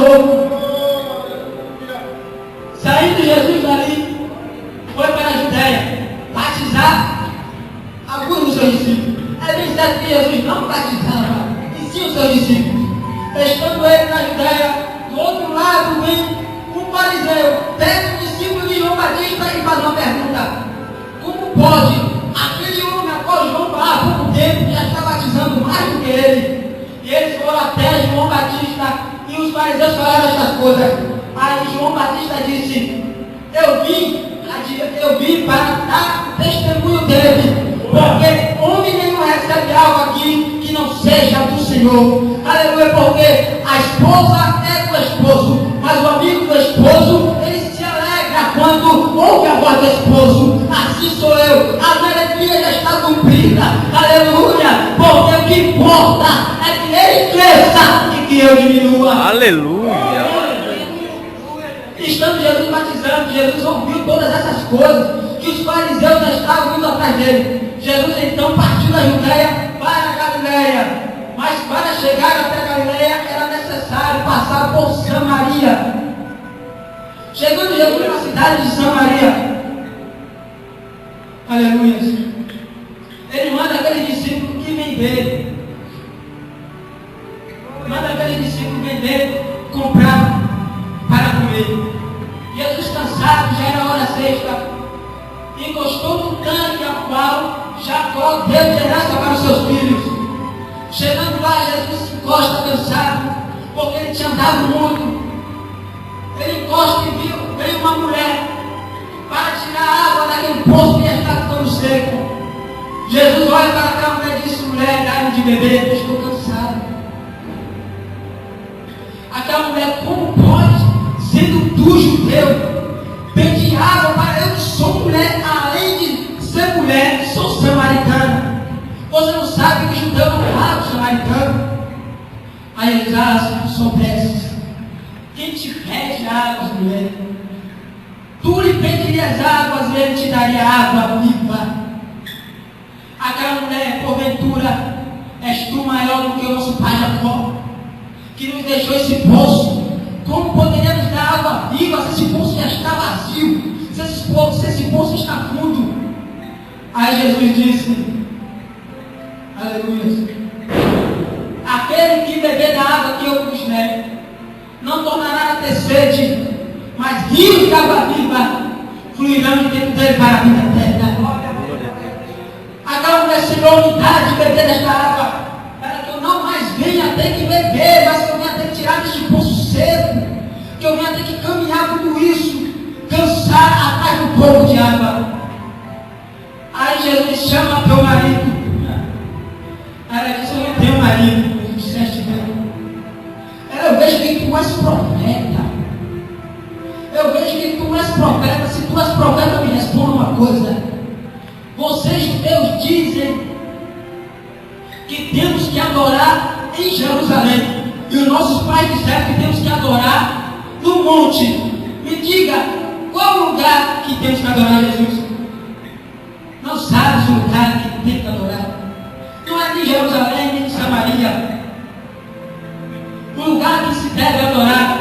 novo. Saindo Jesus dali, foi para a Judéia batizar alguns dos seus discípulos. É bem certo que Jesus não batizava, e sim os seus discípulos. Estando ele na Judéia, do outro lado vem um fariseu, pega um discípulo de João Batista e faz uma pergunta: como pode aquele homem após João há pouco tempo já está batizando mais do que ele? E eles foram até João Batista e os fariseus falaram estas coisas. Aí João Batista disse: eu vim para dar testemunho dele, porque homem nenhum recebe algo aqui que não seja do Senhor. Aleluia, porque a esposa é do esposo, mas o amigo do esposo, ele se alegra quando ouve a voz do esposo. Assim sou eu, a minha alegria já está cumprida. Aleluia, porque o que importa é que ele cresça e que eu diminua. Aleluia. Estando Jesus batizando, Jesus ouviu todas essas coisas, que os fariseus já estavam indo atrás dele. Jesus então partiu da Judéia para a Galileia. Mas para chegar até a Galileia era necessário passar por Samaria. Chegando Jesus na cidade de Samaria, aleluia, ele manda aquele discípulo que vender. Manda aquele discípulo vender, comprar para comer. Jesus, cansado, já era hora sexta, encostou num tanque a qual Jacó deu de herança para os seus filhos. Chegando lá, Jesus se encosta cansado, porque ele tinha andado muito. Ele encosta e veio uma mulher para tirar a água daquele poço que já estava todo seco. Jesus olha para aquela mulher e disse: mulher, dá-me de beber, eu estou cansado. Aquela mulher: como pode, sendo tu judeu, pedir água para eu que sou mulher, além de ser mulher, sou samaritana? Você não sabe que judeu não fala com samaritano? Aí ele diz: ah, se tu soubesses, quem te pede águas, mulher, tu lhe pedirias águas e ele te daria água viva. Aquela mulher: porventura, és tu maior do que o nosso pai Jacó, que nos deixou esse poço? Como poderíamos dar água viva se esse poço já está vazio, se esse poço está fundo? Aí Jesus disse: aleluia, aquele que beber da água que eu vos der, não tornará a ter sede, mas rios de água viva fluirão de dentro dele para a vida eterna. Aquela mulher: Senhor, me dá de beber desta água, para que eu não mais venha ter que beber, mas que eu venha ter que tirar deste poço seco, que eu venha ter que caminhar tudo isso, cansar atrás do pouco de água. Aí Jesus: chama teu marido. Ela disse: eu não tenho marido. Ele disseste bem. Eu vejo que tu és profeta. Eu vejo que tu és profeta. Se tu és profeta, me responda uma coisa. Vocês judeus dizem que temos que adorar em Jerusalém, e os nossos pais disseram que temos que adorar no monte. Me diga, qual o lugar que temos que adorar Jesus? Não sabes o lugar que tem que adorar? Não é de Jerusalém nem de Samaria. O lugar que se deve adorar,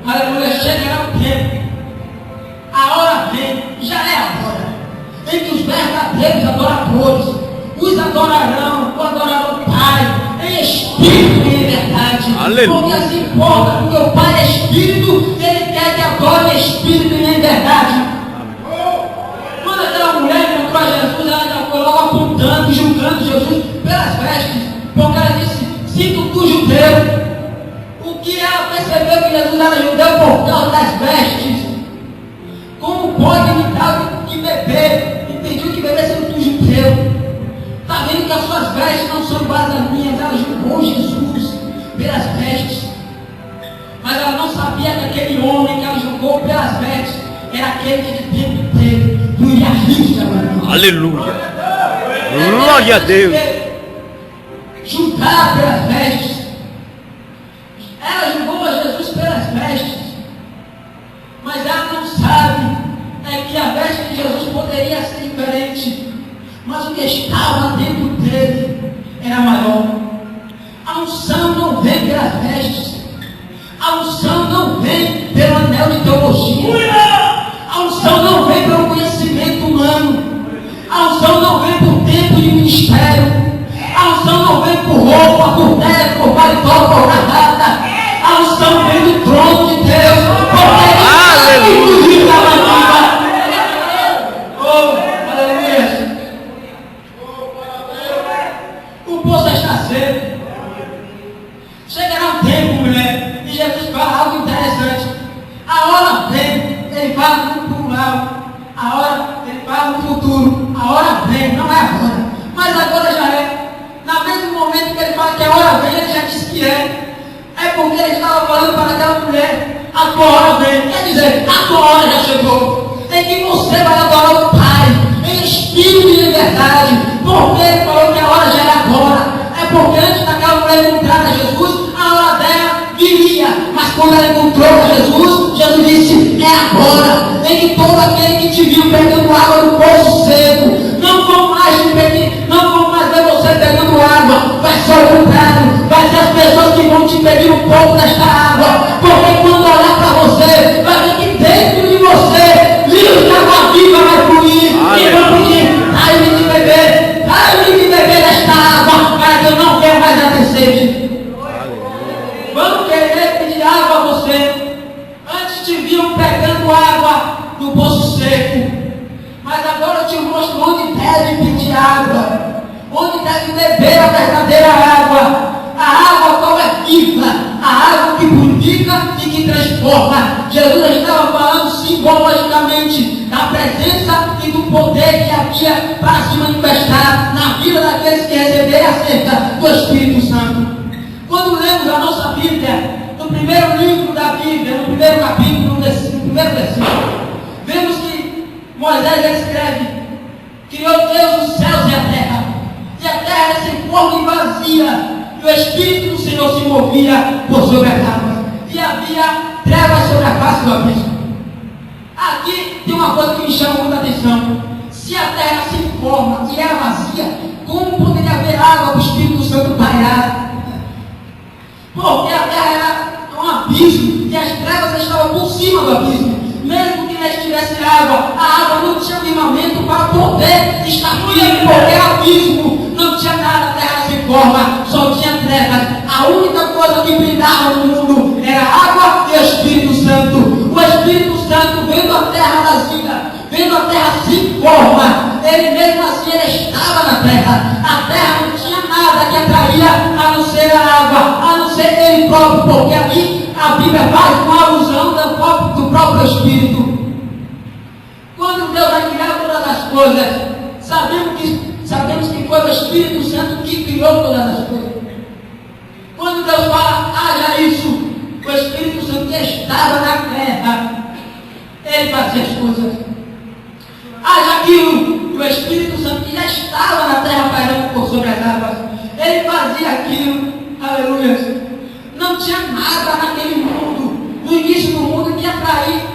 aleluia, chegará o tempo, a hora vem, já é a hora, em que os verdadeiros adoradores os adorarão, o adorarão o Pai em espírito e em verdade. Aleluia. Porque assim importa, porque o Pai é espírito, ele quer que adore em espírito e em verdade. Quando aquela mulher encontrou a Jesus, ela já foi logo apontando e julgando Jesus pelas vestes, porque ela disse: sinto tu judeu. O que ela percebeu que Jesus era judeu por causa das vestes. Como pode me dar de beber? Me pediu que beber sendo tu judeu. Está vendo que as suas vestes não são iguais às minhas? Ela julgou Jesus pelas vestes. Mas ela não sabia que aquele homem que ela julgou pelas vestes era aquele que de dentro dele fluía rios de água. Aleluia. Glória a Deus. Julgar pelas vestes. Ela julgou a Jesus pelas vestes. Mas ela não sabe que a veste de Jesus poderia ser diferente. Mas o que estava dentro dele era maior. A unção não vem pelas vestes. A unção céu de teologia. A unção não vem pelo conhecimento humano. A unção não vem por tempo de ministério. A unção não vem por roupa, por terra, por paletó, por gravata. A unção vem do trono de Deus. Porque Ele está inclusive na vida. Oh, aleluia. O poço está seco. Chegará um tempo, mulher, e Jesus fala algo interessante. A hora vem, ele fala no plural. A hora, ele fala no futuro. A hora vem, não é agora. Mas agora já é. No mesmo momento que ele fala que a hora vem, ele já disse que é. É porque ele estava falando para aquela mulher: a tua hora vem. Quer dizer, a tua hora já chegou. Em que você vai adorar o Pai, em espírito e em verdade. Porque ele falou que a hora já era agora. É porque antes daquela mulher encontrar a Jesus, a hora dela viria. Mas quando ela encontrou a Jesus, Jesus disse: é agora. Em que todo aquele que te viu pegando água no poço seco, não vão mais ver você pegando água. Vai ser o contrário. Vai ser as pessoas que vão te pedir um pouco desta água. Porque quando olhar para você, vai ver que dentro de você, rios de água viva vai fluir. E vão pedir: dai-me de beber. Dai-me de beber desta água, para que eu não venha mais a ter sede. Vamos querer pedir água a você. Antes te viam pegando água no poço seco. Mas agora eu te mostro onde deve pedir água. Onde deve beber a verdadeira água. A água qual é viva. A água que purifica e que transforma. Jesus estava falando simbologicamente da presença e do poder que havia para se manifestar na vida daqueles que receberam acerca do Espírito Santo. Quando lemos a nossa Bíblia, no primeiro livro da Bíblia, no primeiro capítulo, no primeiro versículo, vemos que Moisés escreve: criou Deus os céus e a terra era sem forma e vazia, e o Espírito do Senhor se movia por sobre as águas, e havia trevas sobre a face do abismo. Aqui tem uma coisa que me chama muita atenção: se a terra se forma e era vazia, como poderia haver água para o Espírito Santo pairar? Porque a terra era um abismo e as trevas estavam por cima do abismo. Mesmo que não estivesse água, a água não tinha firmamento para poder estar firme, porque era abismo, não tinha nada, a terra sem forma, só tinha trevas. A única coisa que brilhava no mundo era a água e o Espírito Santo. O Espírito Santo, vendo a terra vazia, vendo a terra sem forma, ele mesmo assim ele estava na terra. A terra não tinha nada que atraía a não ser a água, a não ser ele próprio, porque ali a Bíblia faz uma alusão do próprio Espírito. Quando Deus vai criar todas as coisas, sabemos que foi o Espírito Santo que criou todas as coisas. Quando Deus fala: haja isso, o Espírito Santo que estava na terra, ele fazia as coisas. Haja aquilo, o Espírito Santo que já estava na terra pairando por sobre as águas, ele fazia aquilo. Aleluia. Não tinha nada naquele mundo, no início do mundo,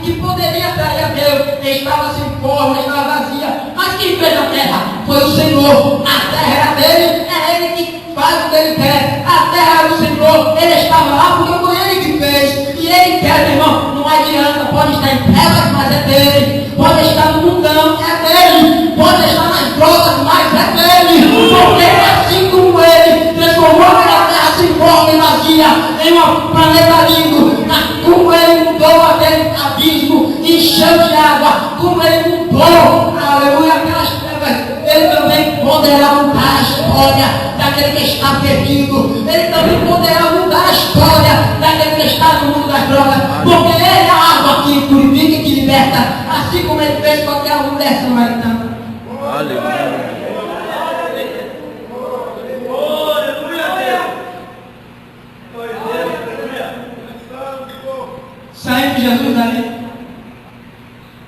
que poderia atrair a Deus. Estava sem forma, estava vazia. Mas quem fez a terra foi o Senhor. A terra era dele, é ele que faz o que ele quer. A terra era do Senhor, ele estava lá porque foi ele que fez. E ele quer, meu irmão, não adianta. Pode estar em trevas, mas é dele. Pode estar no mundão, é dele. Pode estar nas drogas, mas é dele. Porque assim como ele transformou a terra sem forma e vazia em um planeta lindo, como ele mudou aquele abismo, encheu de água, como ele mudou, aleluia, aquelas trevas, ele também poderá mudar a história daquele que está perdido. Ele também poderá mudar a história daquele que está no mundo das drogas, porque ele é a água que purifica e que liberta, assim como ele fez com aquela mulher samaritana. Aleluia. Saindo de Jesus dali,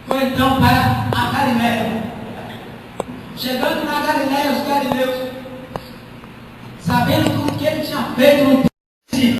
foi então para a Galileia. Chegando na Galileia, os galileus, sabendo tudo que ele tinha feito no